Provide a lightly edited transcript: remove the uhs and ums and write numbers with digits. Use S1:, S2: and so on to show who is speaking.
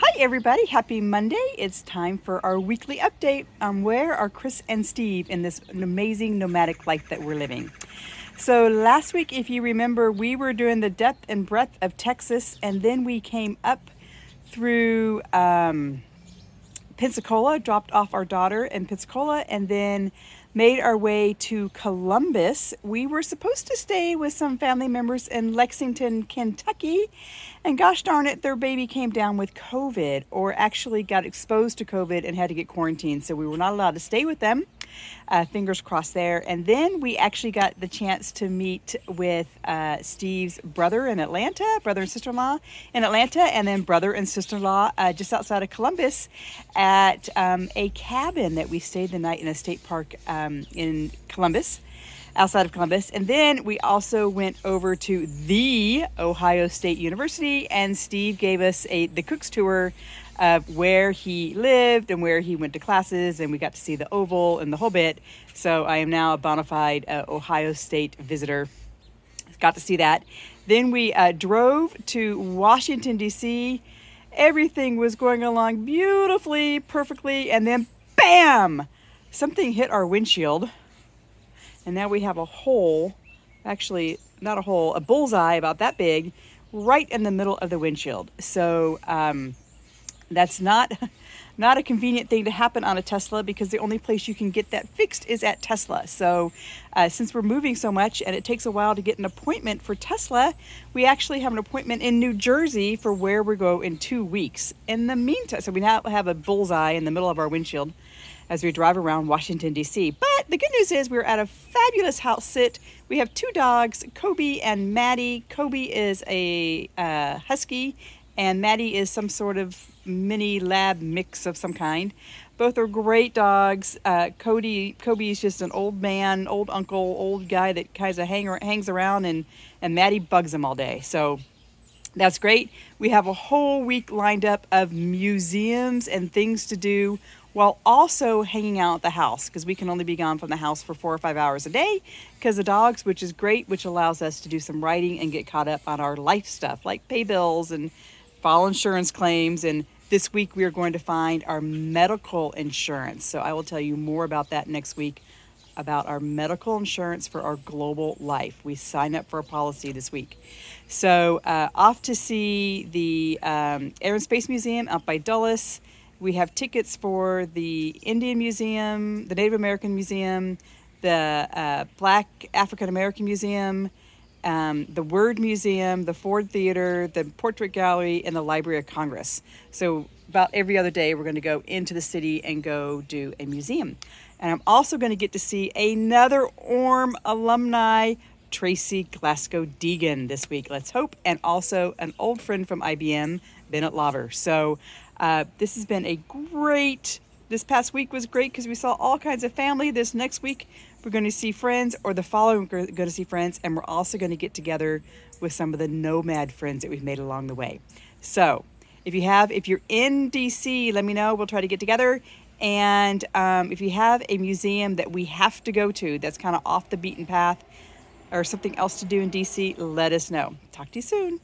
S1: Hi everybody, happy Monday. It's time for our weekly update on where are Chris and Steve in this amazing nomadic life that we're living. So last week, if you remember, we were doing the depth and breadth of Texas, and then we came up through Pensacola, dropped off our daughter in Pensacola, and then made our way to Columbus. We were supposed to stay with some family members in Lexington, Kentucky, and gosh darn it, their baby came down with COVID, or actually got exposed to COVID and had to get quarantined. So we were not allowed to stay with them. Fingers crossed there. And then we actually got the chance to meet with Steve's brother in Atlanta, brother and sister in law in Atlanta, and then brother and sister in law just outside of Columbus at a cabin that we stayed the night in a state park in Columbus, outside of Columbus. And then we also went over to the Ohio State University, and Steve gave us the Cook's tour of where he lived and where he went to classes, and we got to see the Oval and the whole bit. So I am now a bona fide Ohio State visitor. Got to see that. Then we drove to Washington, D.C. Everything was going along beautifully, perfectly, and then bam! Something hit our windshield. And now we have a hole, actually not a hole, a bullseye about that big, right in the middle of the windshield. So that's not a convenient thing to happen on a Tesla, because the only place you can get that fixed is at Tesla. So since we're moving so much and it takes a while to get an appointment for Tesla, we actually have an appointment in New Jersey for where we go in 2 weeks. In the meantime, so we now have a bullseye in the middle of our windshield as we drive around Washington, D.C. But the good news is we're at a fabulous house sit. We have 2 dogs, Kobe and Maddie. Kobe is a husky, and Maddie is some sort of mini lab mix of some kind. Both are great dogs. Kobe is just an old man, old uncle, old guy that kind of hangs around, and Maddie bugs him all day. So that's great. We have a whole week lined up of museums and things to do while also hanging out at the house, because we can only be gone from the house for 4 or 5 hours a day because of dogs, which is great, which allows us to do some writing and get caught up on our life stuff like pay bills and file insurance claims. And this week we are going to find our medical insurance. So I will tell you more about that next week, about our medical insurance for our global life. We signed up for a policy this week. So off to see the Air and Space Museum out by Dulles. We have tickets for the Indian Museum, the Native American Museum, the Black African American Museum, the Word Museum, the Ford Theater, the Portrait Gallery, and the Library of Congress. So about every other day, we're going to go into the city and go do a museum. And I'm also going to get to see another Orm alumni, Tracy Glasgow Deegan, this week, let's hope, and also an old friend from IBM, Bennett Lauver. So this has been this past week was great because we saw all kinds of family. This next week, we're going to see friends, or the following, we're going to see friends, and we're also going to get together with some of the nomad friends that we've made along the way. So if you're in DC, let me know. We'll try to get together. And if you have a museum that we have to go to that's kind of off the beaten path, or something else to do in DC, let us know. Talk to you soon.